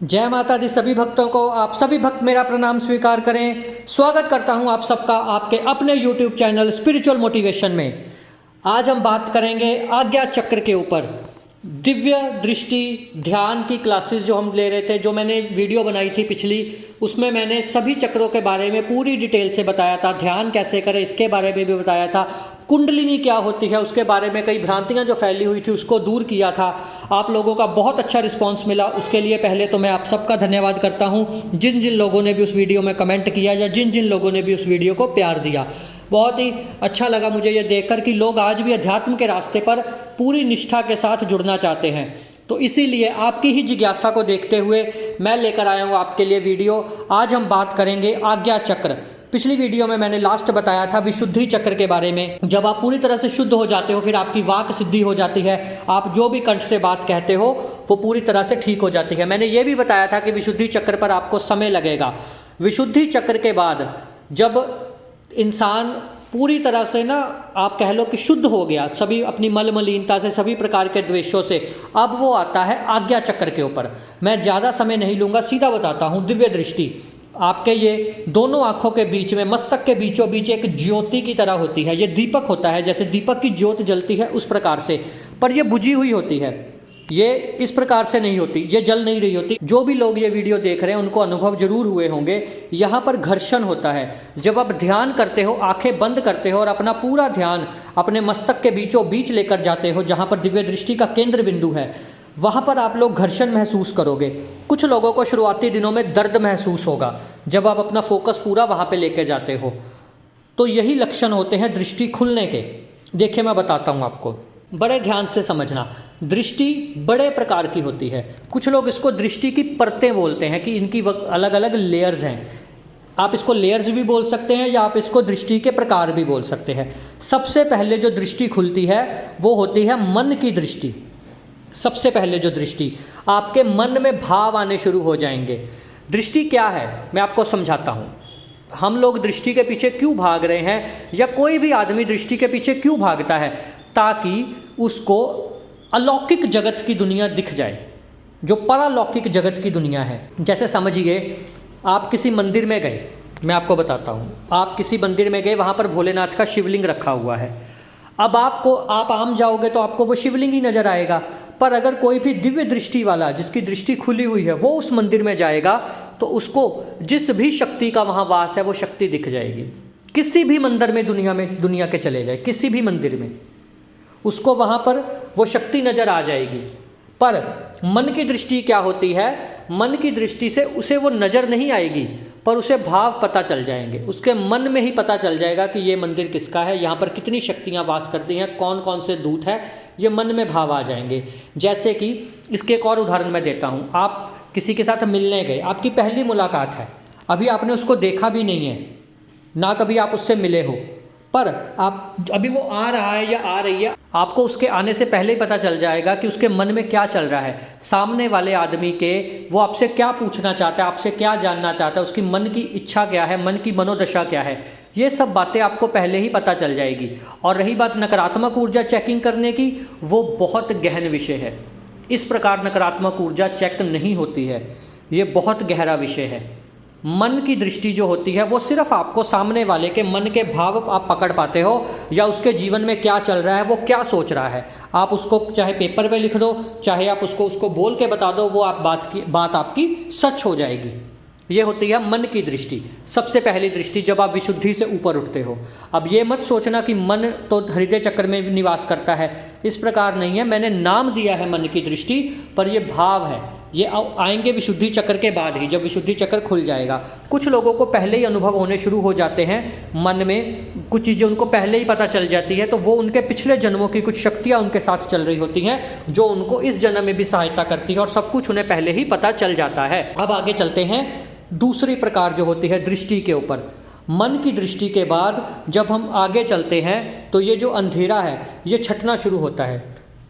जय माता दी सभी भक्तों को। आप सभी भक्त मेरा प्रणाम स्वीकार करें। स्वागत करता हूं आप सबका आपके अपने YouTube चैनल स्पिरिचुअल मोटिवेशन में। आज हम बात करेंगे आज्ञा चक्र के ऊपर। दिव्य दृष्टि ध्यान की क्लासेस जो हम ले रहे थे, जो मैंने वीडियो बनाई थी पिछली, उसमें मैंने सभी चक्रों के बारे में पूरी डिटेल से बताया था। ध्यान कैसे करें इसके बारे में भी बताया था। कुंडलिनी क्या होती है उसके बारे में कई भ्रांतियां जो फैली हुई थी उसको दूर किया था। आप लोगों का बहुत अच्छा रिस्पांस मिला, उसके लिए पहले तो मैं आप सबका धन्यवाद करता हूं। जिन जिन लोगों ने भी उस वीडियो में कमेंट किया या जिन जिन लोगों ने भी उस वीडियो को प्यार दिया, बहुत ही अच्छा लगा मुझे ये देखकर कि लोग आज भी अध्यात्म के रास्ते पर पूरी निष्ठा के साथ जुड़ना चाहते हैं। तो इसीलिए आपकी ही जिज्ञासा को देखते हुए मैं लेकर आया हूँ आपके लिए वीडियो। आज हम बात करेंगे आज्ञा चक्र। पिछली वीडियो में मैंने लास्ट बताया था विशुद्धि चक्र के बारे में। जब आप पूरी तरह से शुद्ध हो जाते हो फिर आपकी वाक सिद्धि हो जाती है। आप जो भी कंठ से बात कहते हो वो पूरी तरह से ठीक हो जाती है। मैंने ये भी बताया था कि विशुद्धि चक्र पर आपको समय लगेगा। विशुद्धि चक्र के बाद जब इंसान पूरी तरह से आप कह लो कि शुद्ध हो गया सभी अपनी मल मलिनता से, सभी प्रकार के द्वेषों से, अब वो आता है आज्ञा चक्र के ऊपर। मैं ज़्यादा समय नहीं लूँगा, सीधा बताता हूँ। दिव्य दृष्टि आपके ये दोनों आँखों के बीच में, मस्तक के बीचों बीच एक ज्योति की तरह होती है। ये दीपक होता है, जैसे दीपक की ज्योत जलती है उस प्रकार से, पर यह बुझी हुई होती है। ये इस प्रकार से नहीं होती, ये जल नहीं रही होती। जो भी लोग ये वीडियो देख रहे हैं उनको अनुभव जरूर हुए होंगे। यहाँ पर घर्षण होता है। जब आप ध्यान करते हो, आंखें बंद करते हो और अपना पूरा ध्यान अपने मस्तक के बीचों बीच लेकर जाते हो, जहाँ पर दिव्य दृष्टि का केंद्र बिंदु है, वहाँ पर आप लोग घर्षण महसूस करोगे। कुछ लोगों को शुरुआती दिनों में दर्द महसूस होगा जब आप अपना फोकस पूरा वहाँ पे लेके जाते हो। तो यही लक्षण होते हैं दृष्टि खुलने के। देखिए मैं बताता हूँ आपको, बड़े ध्यान से समझना। दृष्टि बड़े प्रकार की होती है। कुछ लोग इसको दृष्टि की परतें बोलते हैं कि इनकी अलग अलग लेयर्स हैं। आप इसको लेयर्स भी बोल सकते हैं या आप इसको दृष्टि के प्रकार भी बोल सकते हैं। सबसे पहले जो दृष्टि खुलती है वो होती है मन की दृष्टि। सबसे पहले जो दृष्टि, आपके मन में भाव आने शुरू हो जाएंगे। दृष्टि क्या है मैं आपको समझाता हूँ। हम लोग दृष्टि के पीछे क्यों भाग रहे हैं, या कोई भी आदमी दृष्टि के पीछे क्यों भागता है, ताकि उसको अलौकिक जगत की दुनिया दिख जाए, जो परालौकिक जगत की दुनिया है। जैसे समझिए आप किसी मंदिर में गए, मैं आपको बताता हूँ। आप किसी मंदिर में गए, वहाँ पर भोलेनाथ का शिवलिंग रखा हुआ है। अब आप आम जाओगे तो आपको वो शिवलिंग ही नज़र आएगा। पर अगर कोई भी दिव्य दृष्टि वाला जिसकी दृष्टि खुली हुई है वो उस मंदिर में जाएगा तो उसको जिस भी शक्ति का वहाँ वास है वो शक्ति दिख जाएगी। किसी भी मंदिर में दुनिया के चले जाए, किसी भी मंदिर में उसको वहाँ पर वो शक्ति नज़र आ जाएगी। पर मन की दृष्टि क्या होती है, मन की दृष्टि से उसे वो नज़र नहीं आएगी, पर उसे भाव पता चल जाएंगे। उसके मन में ही पता चल जाएगा कि ये मंदिर किसका है, यहाँ पर कितनी शक्तियाँ वास करती हैं, कौन कौन से दूत हैं, ये मन में भाव आ जाएंगे। जैसे कि इसके एक और उदाहरण मैं देता हूँ। आप किसी के साथ मिलने गए, आपकी पहली मुलाकात है, अभी आपने उसको देखा भी नहीं है, ना कभी आप उससे मिले हो, पर आप अभी वो आ रहा है या आ रही है, आपको उसके आने से पहले ही पता चल जाएगा कि उसके मन में क्या चल रहा है, सामने वाले आदमी के वो आपसे क्या पूछना चाहता है, आपसे क्या जानना चाहता है, उसकी मन की इच्छा क्या है, मन की मनोदशा क्या है। ये सब बातें आपको पहले ही पता चल जाएगी। और रही बात नकारात्मक ऊर्जा चेकिंग करने की, वो बहुत गहन विषय है। इस प्रकार नकारात्मक ऊर्जा चेक नहीं होती है, ये बहुत गहरा विषय है। मन की दृष्टि जो होती है वो सिर्फ आपको सामने वाले के मन के भाव आप पकड़ पाते हो, या उसके जीवन में क्या चल रहा है, वो क्या सोच रहा है। आप उसको चाहे पेपर पे लिख दो, चाहे आप उसको बोल के बता दो, वो बात आपकी सच हो जाएगी। ये होती है मन की दृष्टि, सबसे पहली दृष्टि जब आप विशुद्धि से ऊपर उठते हो। अब ये मत सोचना कि मन तो हृदय चक्र में निवास करता है, इस प्रकार नहीं है। मैंने नाम दिया है मन की दृष्टि, पर ये भाव है। ये आएंगे विशुद्धि चक्र के बाद ही, जब विशुद्धि चक्र खुल जाएगा। कुछ लोगों को पहले ही अनुभव होने शुरू हो जाते हैं, मन में कुछ चीज़ें उनको पहले ही पता चल जाती है, तो वो उनके पिछले जन्मों की कुछ शक्तियाँ उनके साथ चल रही होती हैं, जो उनको इस जन्म में भी सहायता करती है, और सब कुछ उन्हें पहले ही पता चल जाता है। अब आगे चलते हैं दूसरी प्रकार जो होती है दृष्टि के ऊपर। मन की दृष्टि के बाद जब हम आगे चलते हैं तो ये जो अंधेरा है ये छटना शुरू होता है।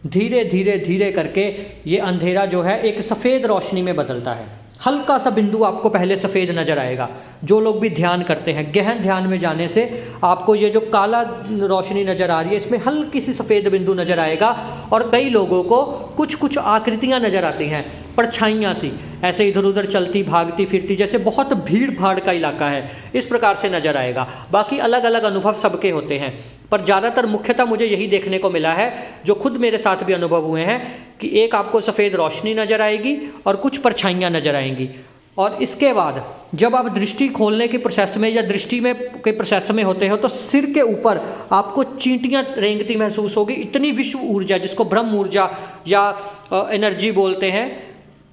धीरे धीरे धीरे करके ये अंधेरा जो है एक सफ़ेद रोशनी में बदलता है। हल्का सा बिंदु आपको पहले सफ़ेद नज़र आएगा। जो लोग भी ध्यान करते हैं, गहन ध्यान में जाने से आपको ये जो काला रोशनी नज़र आ रही है, इसमें हल्की सी सफ़ेद बिंदु नज़र आएगा। और कई लोगों को कुछ कुछ आकृतियाँ नज़र आती हैं। परछाइयाँ सी ऐसे इधर उधर चलती भागती फिरती, जैसे बहुत भीड़ भाड़ का इलाका है, इस प्रकार से नज़र आएगा। बाकी अलग अलग अनुभव सबके होते हैं, पर ज़्यादातर मुख्यतः मुझे यही देखने को मिला है, जो खुद मेरे साथ भी अनुभव हुए हैं, कि एक आपको सफ़ेद रोशनी नज़र आएगी और कुछ परछाइयाँ नज़र आएंगी। और इसके बाद जब आप दृष्टि खोलने की प्रोसेस में या दृष्टि में के प्रोसेस में होते हो, तो सिर के ऊपर आपको चींटियाँ रेंगती महसूस होगी। इतनी विश्व ऊर्जा, जिसको ब्रह्म ऊर्जा या एनर्जी बोलते हैं,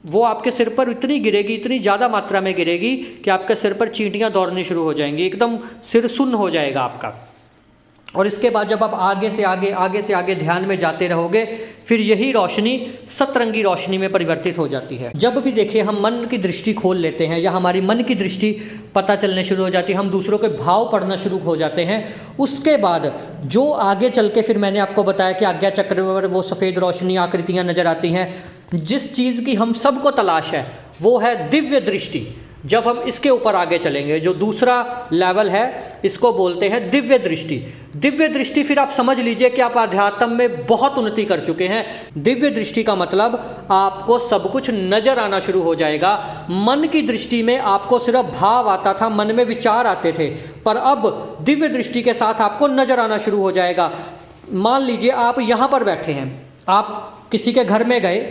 वो आपके सिर पर इतनी गिरेगी, इतनी ज़्यादा मात्रा में गिरेगी कि आपके सिर पर चींटियाँ दौड़नी शुरू हो जाएंगी, एकदम सिर सुन्न हो जाएगा आपका। और इसके बाद जब आप आगे से आगे ध्यान में जाते रहोगे, फिर यही रोशनी सतरंगी रोशनी में परिवर्तित हो जाती है। जब भी देखिए हम मन की दृष्टि खोल लेते हैं या हमारी मन की दृष्टि पता चलने शुरू हो जाती है, हम दूसरों के भाव पढ़ना शुरू हो जाते हैं, उसके बाद जो आगे चल के फिर मैंने आपको बताया कि आज्ञा चक्र पर वो सफ़ेद रोशनी आकृतियाँ नज़र आती हैं। जिस चीज़ की हम सबको तलाश है वो है दिव्य दृष्टि। जब हम इसके ऊपर आगे चलेंगे, जो दूसरा लेवल है, इसको बोलते हैं दिव्य दृष्टि। दिव्य दृष्टि फिर आप समझ लीजिए कि आप अध्यात्म में बहुत उन्नति कर चुके हैं। दिव्य दृष्टि का मतलब आपको सब कुछ नजर आना शुरू हो जाएगा। मन की दृष्टि में आपको सिर्फ भाव आता था, मन में विचार आते थे, पर अब दिव्य दृष्टि के साथ आपको नजर आना शुरू हो जाएगा। मान लीजिए आप यहाँ पर बैठे हैं, आप किसी के घर में गए,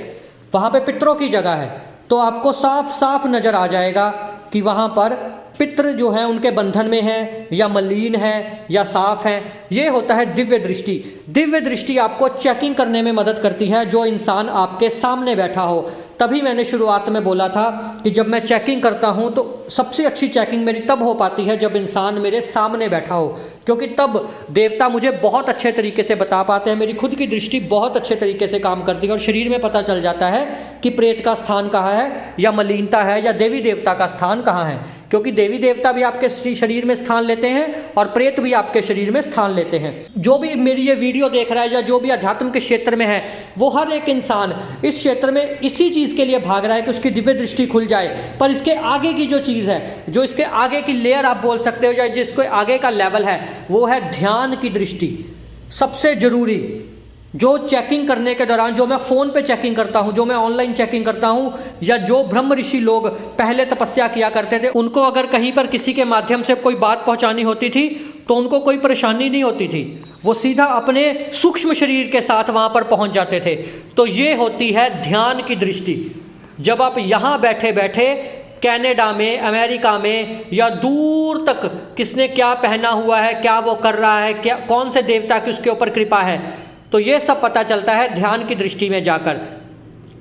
वहाँ पे पितरों की जगह है, तो आपको साफ साफ नज़र आ जाएगा कि वहाँ पर पितृ जो हैं उनके बंधन में हैं या मलिन हैं या साफ हैं। ये होता है दिव्य दृष्टि। दिव्य दृष्टि आपको चेकिंग करने में मदद करती है, जो इंसान आपके सामने बैठा हो। तभी मैंने शुरुआत में बोला था कि जब मैं चेकिंग करता हूँ तो सबसे अच्छी चेकिंग मेरी तब हो पाती है जब इंसान मेरे सामने बैठा हो, क्योंकि तब देवता मुझे बहुत अच्छे तरीके से बता पाते हैं। मेरी खुद की दृष्टि बहुत अच्छे तरीके से काम करती है और शरीर में पता चल जाता है कि प्रेत का स्थान कहाँ है या मलिनता है या देवी देवता का स्थान कहाँ है, क्योंकि देवी देवता भी आपके शरीर में स्थान लेते हैं और प्रेत भी आपके शरीर में स्थान लेते हैं। जो भी मेरी ये वीडियो देख रहा है या जो भी अध्यात्म के क्षेत्र में है, वो हर एक इंसान इस क्षेत्र में इसी चीज़ के लिए भाग रहा है कि उसकी दिव्य दृष्टि खुल जाए। पर इसके आगे की जो चीज़ है, जो इसके आगे की लेयर आप बोल सकते हो या जिसको आगे का लेवल है, वो है ध्यान की दृष्टि। सबसे ज़रूरी जो चेकिंग करने के दौरान, जो मैं फ़ोन पे चेकिंग करता हूँ, जो मैं ऑनलाइन चेकिंग करता हूँ, या जो ब्रह्म ऋषि लोग पहले तपस्या किया करते थे, उनको अगर कहीं पर किसी के माध्यम से कोई बात पहुँचानी होती थी तो उनको कोई परेशानी नहीं होती थी, वो सीधा अपने सूक्ष्म शरीर के साथ वहाँ पर पहुँच जाते थे। तो ये होती है ध्यान की दृष्टि। जब आप यहाँ बैठे बैठे कनाडा में, अमेरिका में या दूर तक किसने क्या पहना हुआ है, क्या वो कर रहा है, क्या कौन से देवता की उसके ऊपर कृपा है, तो ये सब पता चलता है ध्यान की दृष्टि में जाकर।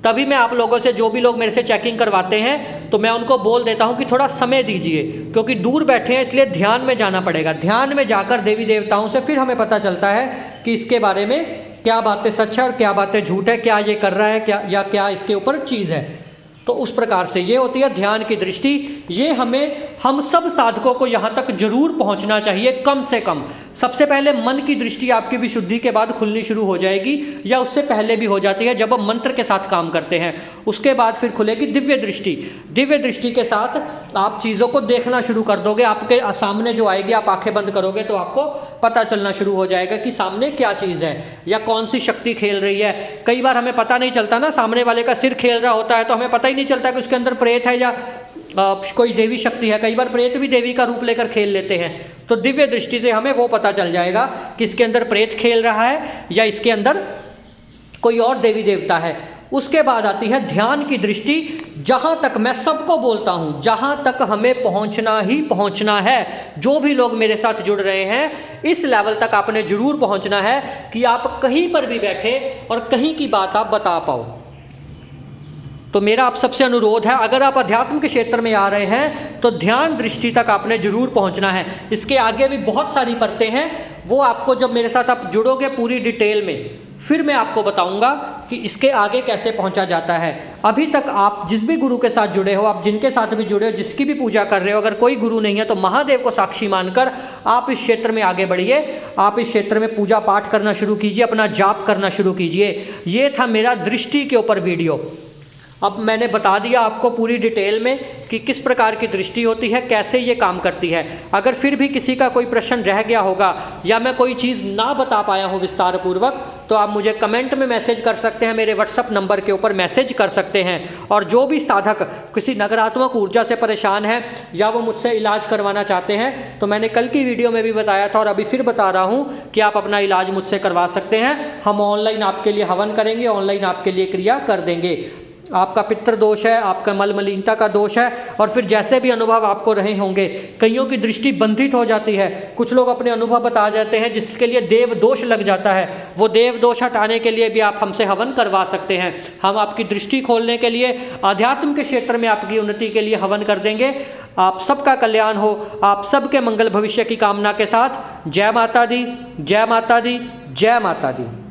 तभी मैं आप लोगों से, जो भी लोग मेरे से चेकिंग करवाते हैं, तो मैं उनको बोल देता हूं कि थोड़ा समय दीजिए, क्योंकि दूर बैठे हैं इसलिए ध्यान में जाना पड़ेगा। ध्यान में जाकर देवी देवताओं से फिर हमें पता चलता है कि इसके बारे में क्या बातें सच है और क्या बातें झूठ है, क्या ये कर रहा है, क्या इसके ऊपर चीज़ है। तो उस प्रकार से ये होती है ध्यान की दृष्टि। ये हम सब साधकों को यहाँ तक जरूर पहुँचना चाहिए, कम से कम। सबसे पहले मन की दृष्टि आपकी विशुद्धि के बाद खुलनी शुरू हो जाएगी, या उससे पहले भी हो जाती है जब आप मंत्र के साथ काम करते हैं। उसके बाद फिर खुलेगी दिव्य दृष्टि। दिव्य दृष्टि के साथ आप चीज़ों को देखना शुरू कर दोगे। आपके सामने जो आएगी, आप आंखें बंद करोगे तो आपको पता चलना शुरू हो जाएगा कि सामने क्या चीज़ है या कौन सी शक्ति खेल रही है। कई बार हमें पता नहीं चलता ना, सामने वाले का सिर खेल रहा होता है तो हमें पता ही नहीं चलता कि उसके अंदर प्रेत है या कोई देवी शक्ति है। कई बार प्रेत भी देवी का रूप लेकर खेल लेते हैं, तो दिव्य दृष्टि से हमें वो पता चल जाएगा कि इसके अंदर प्रेत खेल रहा है या इसके अंदर कोई और देवी देवता है। उसके बाद आती है ध्यान की दृष्टि। जहाँ तक मैं सबको बोलता हूँ, जहाँ तक हमें पहुँचना ही पहुँचना है, जो भी लोग मेरे साथ जुड़ रहे हैं, इस लेवल तक आपने जरूर पहुँचना है कि आप कहीं पर भी बैठे और कहीं की बात आप बता पाओ। तो मेरा आप सबसे अनुरोध है, अगर आप अध्यात्म के क्षेत्र में आ रहे हैं तो ध्यान दृष्टि तक आपने जरूर पहुंचना है। इसके आगे भी बहुत सारी परतें हैं, वो आपको जब मेरे साथ आप जुड़ोगे पूरी डिटेल में, फिर मैं आपको बताऊंगा कि इसके आगे कैसे पहुंचा जाता है। अभी तक आप जिस भी गुरु के साथ जुड़े हो, आप जिनके साथ भी जुड़े हो, जिसकी भी पूजा कर रहे हो, अगर कोई गुरु नहीं है तो महादेव को साक्षी मानकर आप इस क्षेत्र में आगे बढ़िए। आप इस क्षेत्र में पूजा पाठ करना शुरू कीजिए, अपना जाप करना शुरू कीजिए। ये था मेरा दृष्टि के ऊपर वीडियो। अब मैंने बता दिया आपको पूरी डिटेल में कि किस प्रकार की दृष्टि होती है, कैसे ये काम करती है। अगर फिर भी किसी का कोई प्रश्न रह गया होगा या मैं कोई चीज़ ना बता पाया हूँ विस्तार पूर्वक, तो आप मुझे कमेंट में मैसेज कर सकते हैं, मेरे व्हाट्सअप नंबर के ऊपर मैसेज कर सकते हैं। और जो भी साधक किसी नकारात्मक ऊर्जा से परेशान है या वो मुझसे इलाज करवाना चाहते हैं, तो मैंने कल की वीडियो में भी बताया था और अभी फिर बता रहा हूँ कि आप अपना इलाज मुझसे करवा सकते हैं। हम ऑनलाइन आपके लिए हवन करेंगे, ऑनलाइन आपके लिए क्रिया कर देंगे। आपका पितृ दोष है, आपका मल मलिनता का दोष है, और फिर जैसे भी अनुभव आपको रहे होंगे, कईयों की दृष्टि बंधित हो जाती है, कुछ लोग अपने अनुभव बता जाते हैं जिसके लिए देव दोष लग जाता है। वो देव दोष हटाने के लिए भी आप हमसे हवन करवा सकते हैं। हम आपकी दृष्टि खोलने के लिए, अध्यात्म के क्षेत्र में आपकी उन्नति के लिए हवन कर देंगे। आप सबका कल्याण हो, आप सबके मंगल भविष्य की कामना के साथ। जय माता दी, जय माता दी, जय माता दी।